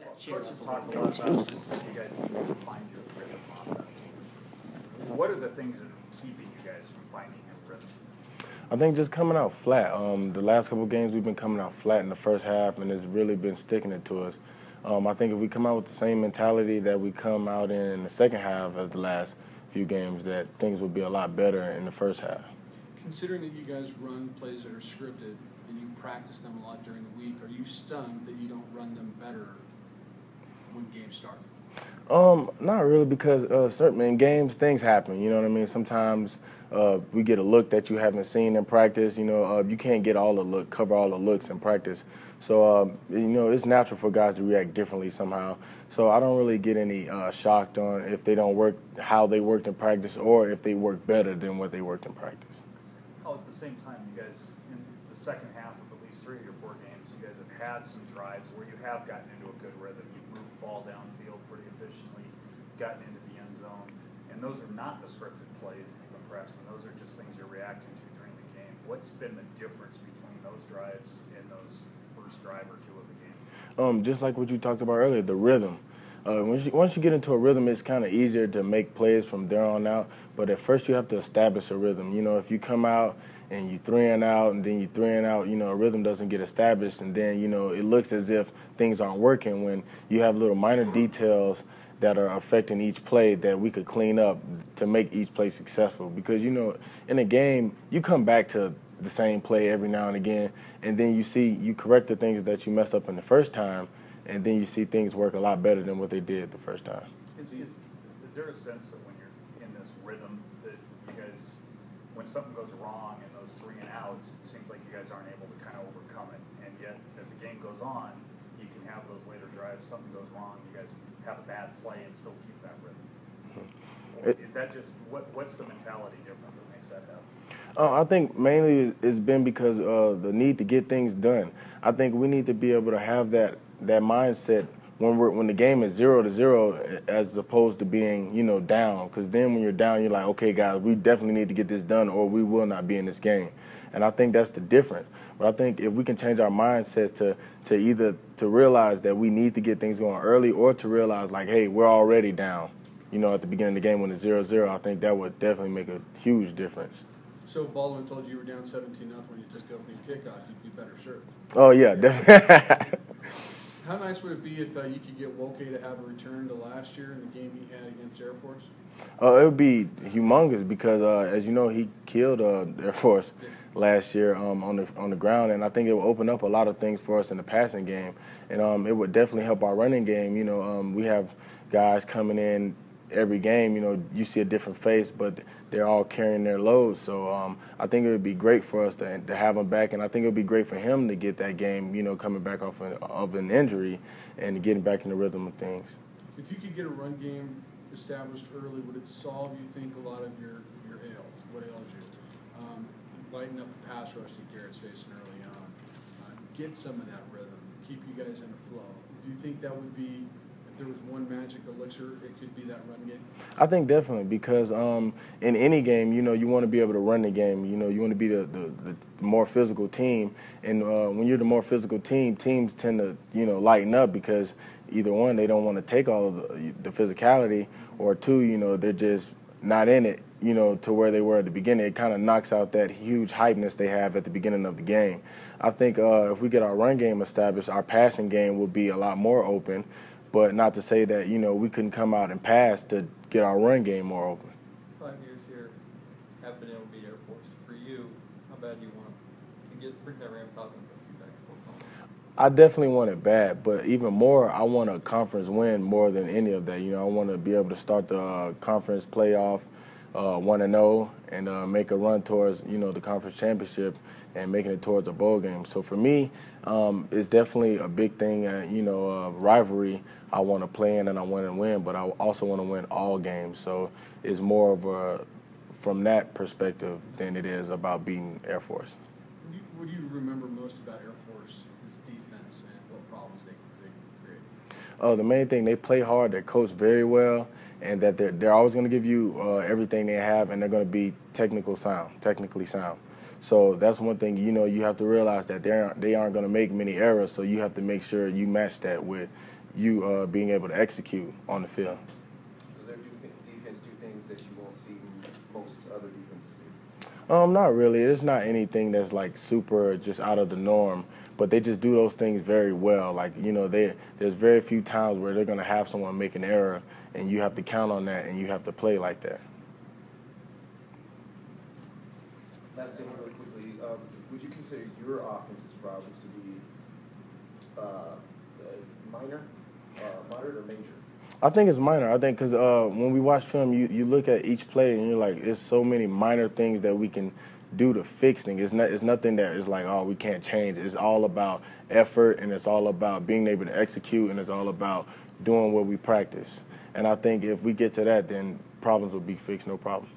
Coach has talked a lot about just you guys need to find your rhythm offense. What are the things that are keeping you guys from finding your rhythm? I think just coming out flat. The last couple of games we've been coming out flat in the first half, and it's really been sticking it to us. I think if we come out with the same mentality that we come out in the second half as the last few games, that things will be a lot better in the first half. Considering that you guys run plays that are scripted and you practice them a lot during the week, are you stunned that you don't run them better when games start? Not really, because certainly in games things happen. You know what I mean. Sometimes we get a look that you haven't seen in practice. You can't get cover all the looks in practice. So it's natural for guys to react differently somehow. So I don't really get any shocked on if they don't work how they worked in practice or if they work better than what they worked in practice. At the same time, you guys in the second half of at least 3 or 4 games, you guys have had some drives where you have gotten into a good rhythm. You've moved the ball downfield pretty efficiently, gotten into the end zone, and those are not the scripted plays even perhaps, and those are just things you're reacting to during the game. What's been the difference between those drives and those first drive or 2 of the game? Just like what you talked about earlier, the rhythm. Once you get into a rhythm, it's kind of easier to make plays from there on out. But at first, you have to establish a rhythm. If you come out and you 3 and out, and then you 3 and out, a rhythm doesn't get established, and then it looks as if things aren't working when you have little minor details that are affecting each play that we could clean up to make each play successful. Because in a game, you come back to the same play every now and again, and then you correct the things that you messed up in the first time, and then you see things work a lot better than what they did the first time. Is there a sense that when you're in this rhythm that you guys, when something goes wrong in those 3 and outs, it seems like you guys aren't able to kind of overcome it, and yet as the game goes on, you can have those later drives, something goes wrong, you guys have a bad play and still keep that rhythm. Is that just, what's the mentality different that makes that happen? I think mainly it's been because of the need to get things done. I think we need to be able to have that mindset when the game is 0-0 as opposed to being down. Because then when you're down, you're like, okay, guys, we definitely need to get this done or we will not be in this game. And I think that's the difference. But I think if we can change our mindsets to either to realize that we need to get things going early or to realize like, hey, we're already down. At the beginning of the game when it's 0-0, I think that would definitely make a huge difference. So if Baldwin told you were down 17-0 when you took the opening kickoff, you'd be better served. Oh, yeah, definitely. How nice would it be if you could get Woke to have a return to last year in the game he had against Air Force? It would be humongous because, as you know, he killed Air Force last year on the ground, and I think it will open up a lot of things for us in the passing game, and it would definitely help our running game. We have guys coming in every game, you see a different face, but they're all carrying their loads. So I think it would be great for us to have him back, and I think it would be great for him to get that game, coming back off of an injury and getting back in the rhythm of things. If you could get a run game established early, would it solve, you think, a lot of your ails? What ails you? Lighten up the pass rush that Garrett's facing early on. Get some of that rhythm. Keep you guys in a flow. Do you think that would be, if there was one magic elixir, it could be that run game? I think definitely because in any game, you want to be able to run the game. You want to be the more physical team. And when you're the more physical team, teams tend to, lighten up because either one, they don't want to take all of the physicality, or two, they're just not in it, to where they were at the beginning. It kind of knocks out that huge hypeness they have at the beginning of the game. I think if we get our run game established, our passing game will be a lot more open. But not to say that, we couldn't come out and pass to get our run game more open. 5 years here, have been able to beat Air Force. For you, how bad do you want to bring that Ram Falcon trophy back for conference? I definitely want it bad, but even more, I want a conference win more than any of that. I want to be able to start the conference playoff 1-0 and make a run towards, the conference championship and making it towards a bowl game. So for me, it's definitely a big thing, rivalry I want to play in and I want to win, but I also want to win all games. So it's more of from that perspective than it is about beating Air Force. What do you remember most about Air Force's defense and what problems they create? The main thing, they play hard, they're coached very well, and that they're always going to give you everything they have, and they're going to be technically sound. So that's one thing, you have to realize that they aren't going to make many errors, so you have to make sure you match that with you being able to execute on the field. Does their defense do things that you won't see most other defenses do? Not really. It's not anything that's like super just out of the norm, but they just do those things very well. Like, you know, there's very few times where they're going to have someone make an error, and you have to count on that, and you have to play like that. Last thing, really quickly, would you consider your offense's problems to be minor, moderate, or major? I think it's minor. I think because when we watch film, you look at each play and you're like, there's so many minor things that we can do to fix things. It's nothing that is like, oh, we can't change it. It's all about effort, and it's all about being able to execute, and it's all about doing what we practice. And I think if we get to that, then problems will be fixed, no problem.